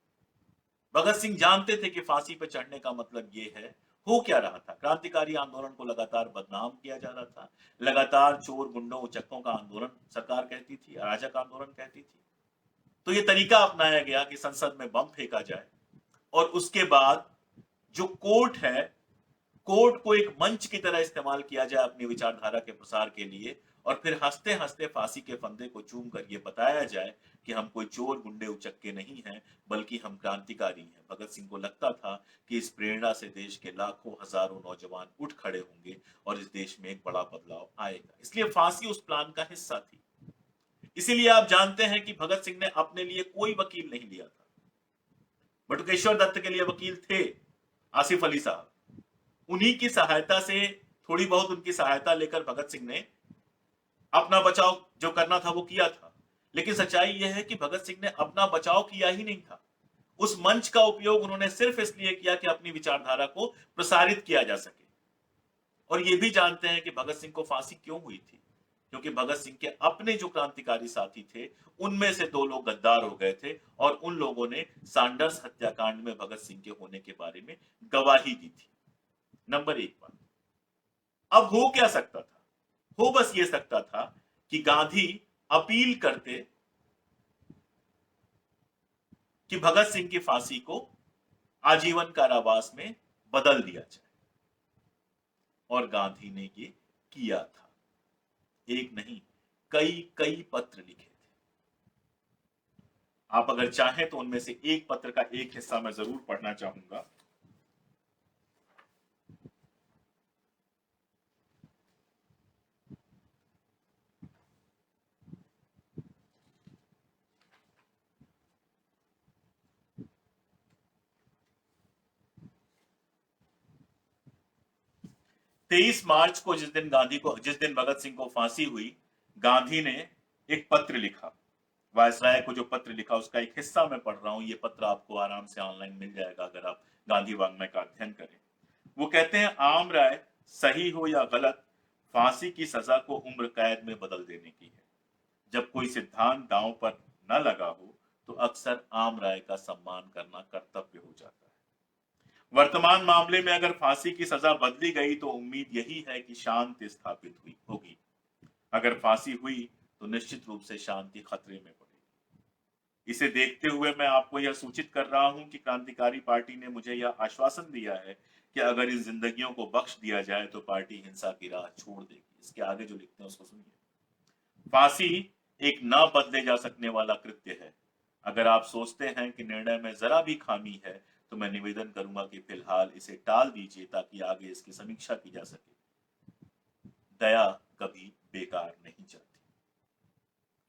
भगत सिंह जानते थे कि फांसी पे चढ़ने का मतलब ये है। हो क्या रहा था? क्रांतिकारी आंदोलन को लगातार बदनाम किया जा रहा था, लगातार चोर, गुंडों, उचक्कों का आंदोलन सरकार कहती थी, अराजक आंदोलन कहती थी। तो ये तरीका अपनाया गया कि संसद में बम फेंका जाए और उसके बाद जो कोर्ट है, कोर्ट को एक मंच की तरह इस्तेमाल किया जाए अपनी विचारधारा के प्रसार के लिए, और फिर हंसते हंसते फांसी के फंदे को चूम कर यह बताया जाए कि हम कोई चोर, गुंडे, उचक्के नहीं हैं, बल्कि हम क्रांतिकारी हैं। भगत सिंह को लगता था कि इस प्रेरणा से देश के लाखों, हजारों नौजवान उठ खड़े होंगे और इस देश में एक बड़ा बदलाव आएगा। इसलिए फांसी उस प्लान का हिस्सा थी। इसीलिए आप जानते हैं कि भगत सिंह ने अपने लिए कोई वकील नहीं लिया था। बटुकेश्वर दत्त के लिए वकील थे आसिफ अली साहब। उन्हीं की सहायता से, थोड़ी बहुत उनकी सहायता लेकर भगत सिंह ने अपना बचाव जो करना था वो किया था। लेकिन सच्चाई यह है कि भगत सिंह ने अपना बचाव किया ही नहीं था। उस मंच का उपयोग उन्होंने सिर्फ इसलिए किया कि अपनी विचारधारा को प्रसारित किया जा सके। और ये भी जानते हैं कि भगत सिंह को फांसी क्यों हुई थी, क्योंकि भगत सिंह के अपने जो क्रांतिकारी साथी थे उनमें से दो लोग गद्दार हो गए थे, और उन लोगों ने सैंडर्स हत्याकांड में भगत सिंह के होने के बारे में गवाही दी थी। नंबर एक बात। अब हो क्या सकता था? हो बस ये सकता था कि गांधी अपील करते कि भगत सिंह की फांसी को आजीवन कारावास में बदल दिया जाए, और गांधी ने ये किया था। एक नहीं, कई कई पत्र लिखे थे। आप अगर चाहें तो उनमें से एक पत्र का एक हिस्सा मैं जरूर पढ़ना चाहूंगा। तेईस मार्च को, जिस दिन भगत सिंह को फांसी हुई, गांधी ने एक पत्र लिखा। वायसराय को जो पत्र लिखा उसका एक हिस्सा मैं पढ़ रहा हूं। ये पत्र आपको आराम से ऑनलाइन मिल जाएगा अगर आप गांधी वाङ्मय का अध्ययन करें। वो कहते हैं, आम राय सही हो या गलत, फांसी की सजा को उम्र कैद में बदल देने की है। जब कोई सिद्धांत दांव पर न लगा हो तो अक्सर आम राय का सम्मान करना कर्तव्य हो जाता है। वर्तमान मामले में अगर फांसी की सजा बदली गई तो उम्मीद यही है कि शांति स्थापित हुई होगी। अगर फांसी हुई तो निश्चित रूप से शांति खतरे में पड़ेगी। इसे देखते हुए मैं आपको यह सूचित कर रहा हूं कि क्रांतिकारी पार्टी ने मुझे यह आश्वासन दिया है कि अगर इन जिंदगियों को बख्श दिया जाए तो पार्टी हिंसा की राह छोड़ देगी। इसके आगे जो लिखते हैं उसको सुनिए। फांसी एक न बदले जा सकने वाला कृत्य है। अगर आप सोचते हैं कि निर्णय में जरा भी खामी है तो मैं निवेदन करूंगा कि फिलहाल इसे टाल दीजिए ताकि आगे इसकी समीक्षा की जा सके। दया कभी बेकार नहीं जाती।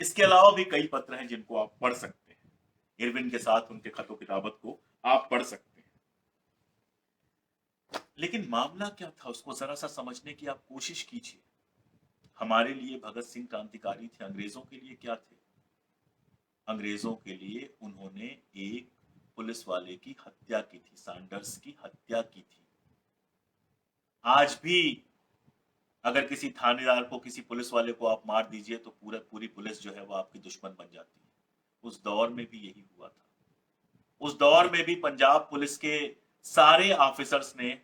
इसके अलावा भी कई पत्र हैं जिनको आप पढ़ सकते हैं। इरविन के साथ उनके खतो किताबत को आप पढ़ सकते हैं। लेकिन मामला क्या था उसको जरा सा समझने की आप कोशिश कीजिए। हमारे लिए भगत सिंह क्रांतिकारी थे, अंग्रेजों के लिए क्या थे? अंग्रेजों के लिए उन्होंने एक पुलिस वाले की हत्या की थी, सैंडर्स की हत्या की थी। आज भी अगर किसी थानेदार को, किसी पुलिस वाले को आप मार दीजिए तो पूरी पुलिस जो है वो आपकी दुश्मन बन जाती है। उस दौर में भी यही हुआ था। उस दौर में भी पंजाब पुलिस के सारे ऑफिसर्स ने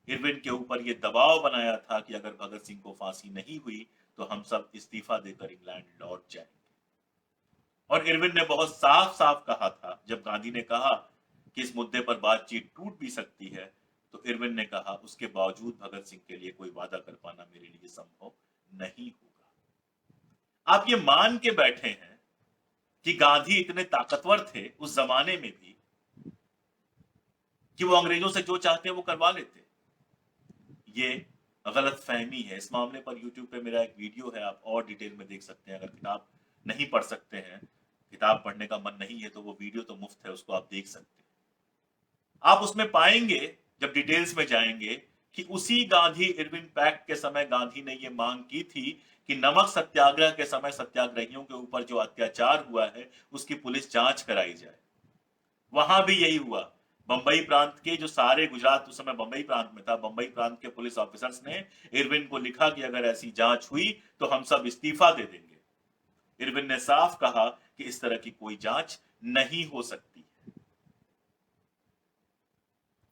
इरविन के ऊपर यह दबाव बनाया था कि अगर भगत सिंह को फांसी नहीं हुई तो हम सब इस्तीफा देकर इंग्लैंड लौट जाएंगे। और इरविन ने बहुत साफ साफ कहा था, जब गांधी ने कहा कि इस मुद्दे पर बातचीत टूट भी सकती है, तो इरविन ने कहा उसके बावजूद भगत सिंह के लिए कोई वादा कर पाना मेरे लिए संभव नहीं होगा। आप ये मान के बैठे हैं कि गांधी इतने ताकतवर थे उस जमाने में भी कि वो अंग्रेजों से जो चाहते हैं वो करवा लेते। ये गलत फहमी है। इस मामले पर YouTube पे मेरा एक वीडियो है, आप और डिटेल में देख सकते हैं। अगर किताब नहीं पढ़ सकते हैं, किताब पढ़ने का मन नहीं है, तो वो वीडियो तो मुफ्त है, उसको आप देख सकते हैं। आप उसमें पाएंगे, जब डिटेल्स में जाएंगे, कि उसी गांधी इरविन पैक्ट के समय गांधी ने ये मांग की थी कि नमक सत्याग्रह के समय सत्याग्रहियों के ऊपर जो अत्याचार हुआ है उसकी पुलिस जांच कराई जाए। वहां भी यही हुआ। बंबई प्रांत के जो सारे, गुजरात उस समय बंबई प्रांत में था, बंबई प्रांत के पुलिस ऑफिसर्स ने इरविन को लिखा कि अगर ऐसी जांच हुई तो हम सब इस्तीफा दे देंगे। इरविन ने साफ कहा कि इस तरह की कोई जांच नहीं हो सकती।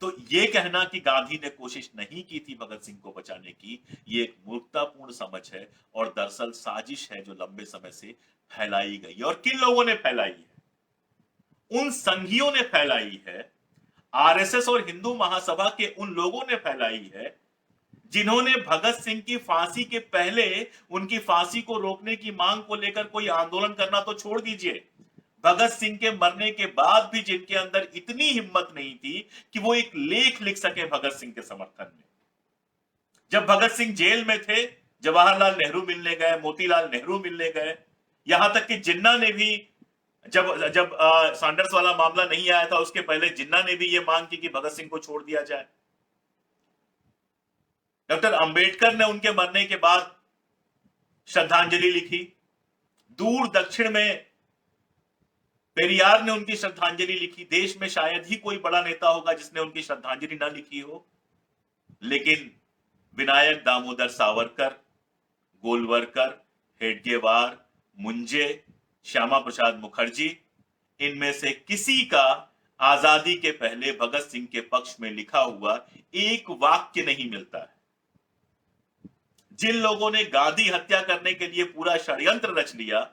तो ये कहना कि गांधी ने कोशिश नहीं की थी भगत सिंह को बचाने की, ये एक मूर्खतापूर्ण समझ है और दरअसल साजिश है जो लंबे समय से फैलाई गई। और किन लोगों ने फैलाई है? उन संघियों ने फैलाई है, आरएसएस और हिंदू महासभा के उन लोगों ने फैलाई है जिन्होंने भगत सिंह की फांसी के पहले उनकी फांसी को रोकने की मांग को लेकर कोई आंदोलन करना तो छोड़ दीजिए, भगत सिंह के मरने के बाद भी जिनके अंदर इतनी हिम्मत नहीं थी कि वो एक लेख लिख सके भगत सिंह के समर्थन में। जब भगत सिंह जेल में थे, जवाहरलाल नेहरू मिलने गए, मोतीलाल नेहरू मिलने गए, यहां तक कि जिन्ना ने भी, जब जब सैंडर्स वाला मामला नहीं आया था उसके पहले जिन्ना ने भी यह मांग की कि भगत सिंह को छोड़ दिया जाए। डॉक्टर अंबेडकर ने उनके मरने के बाद श्रद्धांजलि लिखी। दूर दक्षिण में पेरियार ने उनकी श्रद्धांजलि लिखी। देश में शायद ही कोई बड़ा नेता होगा जिसने उनकी श्रद्धांजलि न लिखी हो। लेकिन विनायक दामोदर सावरकर, गोलवरकर, हेडगेवार, मुंजे, श्यामा प्रसाद मुखर्जी, इनमें से किसी का आजादी के पहले भगत सिंह के पक्ष में लिखा हुआ एक वाक्य नहीं मिलता है। जिन लोगों ने गांधी हत्या करने के लिए पूरा षड्यंत्र रच लिया,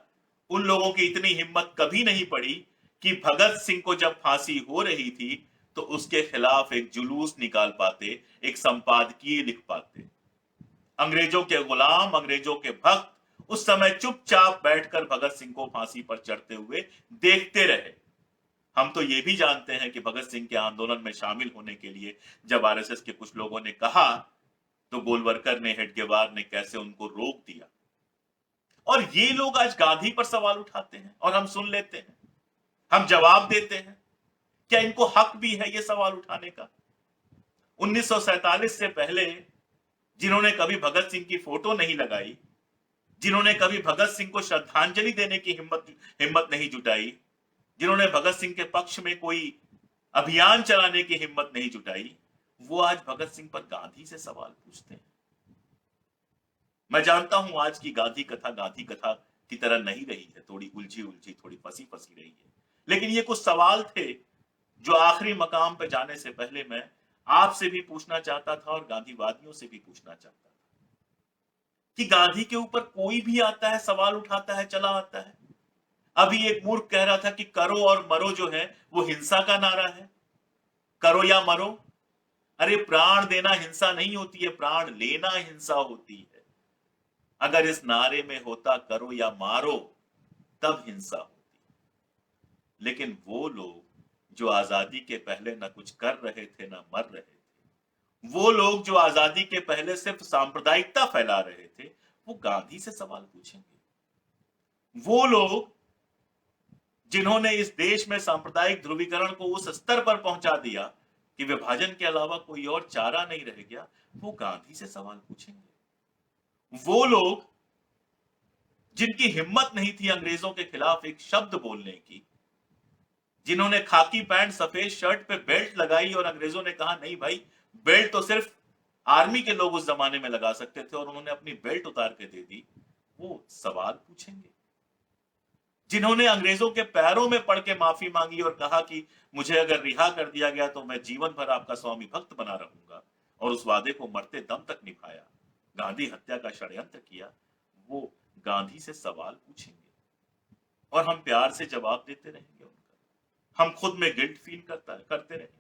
उन लोगों की इतनी हिम्मत कभी नहीं पड़ी कि भगत सिंह को जब फांसी हो रही थी तो उसके खिलाफ एक जुलूस निकाल पाते, एक संपादकीय लिख पाते। अंग्रेजों के गुलाम, अंग्रेजों के भक्त उस समय चुपचाप बैठकर भगत सिंह को फांसी पर चढ़ते हुए देखते रहे। हम तो ये भी जानते हैं कि भगत सिंह के आंदोलन में शामिल होने के लिए जब आरएसएस के कुछ लोगों ने कहा तो गोलवरकर ने, हेडगेवार ने कैसे उनको रोक दिया। और ये लोग आज गांधी पर सवाल उठाते हैं और हम सुन लेते हैं, हम जवाब देते हैं। क्या इनको हक भी है ये सवाल उठाने का? 1947 से पहले जिन्होंने कभी भगत सिंह की फोटो नहीं लगाई, जिन्होंने कभी भगत सिंह को श्रद्धांजलि देने की हिम्मत नहीं जुटाई, जिन्होंने भगत सिंह के पक्ष में कोई अभियान चलाने की हिम्मत नहीं जुटाई, वो आज भगत सिंह पर गांधी से सवाल पूछते हैं। मैं जानता हूं आज की गांधी कथा की तरह नहीं रही है, थोड़ी उलझी उलझी, थोड़ी फंसी फंसी रही है। लेकिन ये कुछ सवाल थे जो आखिरी मकाम पे जाने से पहले मैं आपसे भी पूछना चाहता था और गांधीवादियों से भी पूछना चाहता था कि गांधी के ऊपर कोई भी आता है, सवाल उठाता है, चला आता है। अभी एक मूर्ख कह रहा था कि करो और मरो जो है वो हिंसा का नारा है, करो या मरो। अरे प्राण देना हिंसा नहीं होती है, प्राण लेना हिंसा होती है। अगर इस नारे में होता करो या मारो तब हिंसा होती। लेकिन वो लोग जो आजादी के पहले ना कुछ कर रहे थे ना मर रहे थे, वो लोग जो आजादी के पहले सिर्फ सांप्रदायिकता फैला रहे थे, वो गांधी से सवाल पूछेंगे। वो लोग जिन्होंने इस देश में सांप्रदायिक ध्रुवीकरण को उस स्तर पर पहुंचा दिया कि विभाजन के अलावा कोई और चारा नहीं रह गया, वो गांधी से सवाल पूछेंगे। वो लोग जिनकी हिम्मत नहीं थी अंग्रेजों के खिलाफ एक शब्द बोलने की, जिन्होंने खाकी पैंट सफेद शर्ट पे बेल्ट लगाई और अंग्रेजों ने कहा नहीं भाई, बेल्ट तो सिर्फ आर्मी के लोग उस जमाने में लगा सकते थे और उन्होंने अपनी बेल्ट उतार के दे दी, वो सवाल पूछेंगे। जिन्होंने अंग्रेजों के पैरों में पड़ के माफी मांगी और कहा कि मुझे अगर रिहा कर दिया गया तो मैं जीवन भर आपका स्वामी भक्त बना रहूंगा, और उस वादे को मरते दम तक निभाया, गांधी हत्या का षड्यंत्र किया, वो गांधी से सवाल पूछेंगे और हम प्यार से जवाब देते रहेंगे उनका। हम खुद में गिल्ट फील करते रहेंगे।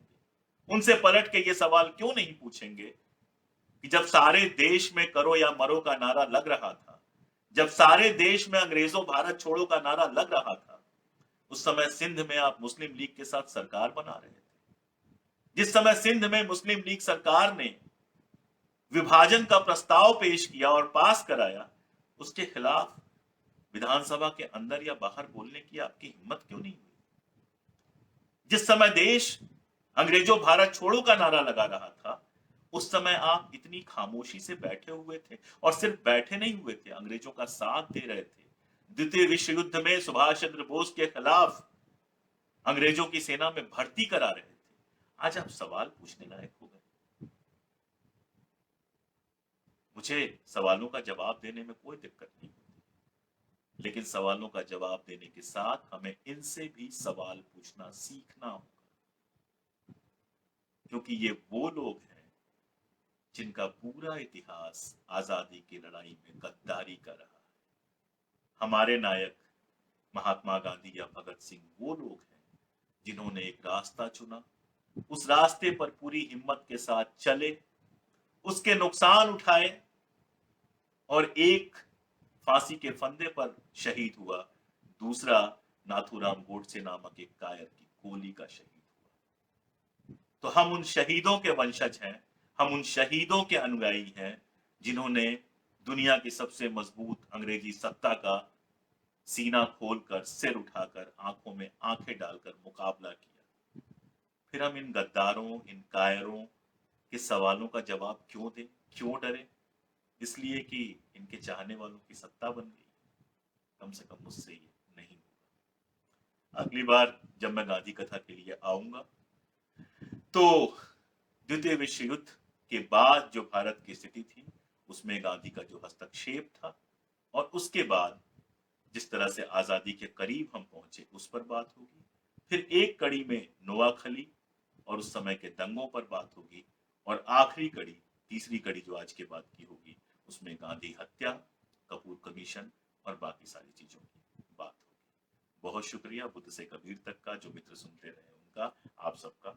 उनसे पलट के ये सवाल क्यों नहीं पूछेंगे कि जब सारे देश में करो या मरो का नारा लग रहा था, जब सारे देश में अंग्रेजों भारत छोड़ो का नारा लग रहा था, उस समय सिंध में आप मुस्लिम लीग के साथ सरकार बना रहे थे। जिस समय सिंध में मुस्लिम लीग सरकार ने विभाजन का प्रस्ताव पेश किया और पास कराया, उसके खिलाफ विधानसभा के अंदर या बाहर बोलने की आपकी हिम्मत क्यों नहीं हुई? जिस समय देश अंग्रेजों भारत छोड़ो का नारा लगा रहा था, उस समय आप इतनी खामोशी से बैठे हुए थे, और सिर्फ बैठे नहीं हुए थे, अंग्रेजों का साथ दे रहे थे। द्वितीय विश्व युद्ध में सुभाष चंद्र बोस के खिलाफ अंग्रेजों की सेना में भर्ती करा रहे थे। आज आप सवाल पूछने लायक हो गए। मुझे सवालों का जवाब देने में कोई दिक्कत नहीं होती, लेकिन सवालों का जवाब देने के साथ हमें इनसे भी सवाल पूछना सीखना होगा, क्योंकि ये वो लोग हैं जिनका पूरा इतिहास आजादी की लड़ाई में गद्दारी का रहा है। हमारे नायक महात्मा गांधी या भगत सिंह वो लोग हैं जिन्होंने एक रास्ता चुना, उस रास्ते पर पूरी हिम्मत के साथ चले, उसके नुकसान उठाए, और एक फांसी के फंदे पर शहीद हुआ, दूसरा नाथूराम गोडसे नामक एक कायर की गोली का शहीद हुआ। तो हम उन शहीदों के वंशज हैं, हम उन शहीदों के अनुयायी हैं जिन्होंने दुनिया की सबसे मजबूत अंग्रेजी सत्ता का सीना खोलकर, सिर उठाकर, आंखों में आंखें डालकर मुकाबला किया। फिर हम इन गद्दारों, इन कायरों के सवालों का जवाब क्यों दें, क्यों डरे? इसलिए कि इनके चाहने वालों की सत्ता बन गई। कम से कम मुझसे ये नहीं होगा। अगली बार जब मैं गांधी कथा के लिए आऊंगा तो द्वितीय विश्व युद्ध के बाद जो भारत की स्थिति थी उसमें गांधी का जो हस्तक्षेप था, और उसके बाद जिस तरह से आजादी के करीब हम पहुंचे उस पर बात होगी। फिर एक कड़ी में नोआखली और उस समय के दंगों पर बात होगी, और आखिरी कड़ी, तीसरी कड़ी जो आज के बाद की होगी, उसमें गांधी हत्या, कपूर कमीशन और बाकी सारी चीजों की बात होगी। बहुत शुक्रिया बुद्ध से कबीर तक का जो मित्र सुनते रहे उनका, आप सबका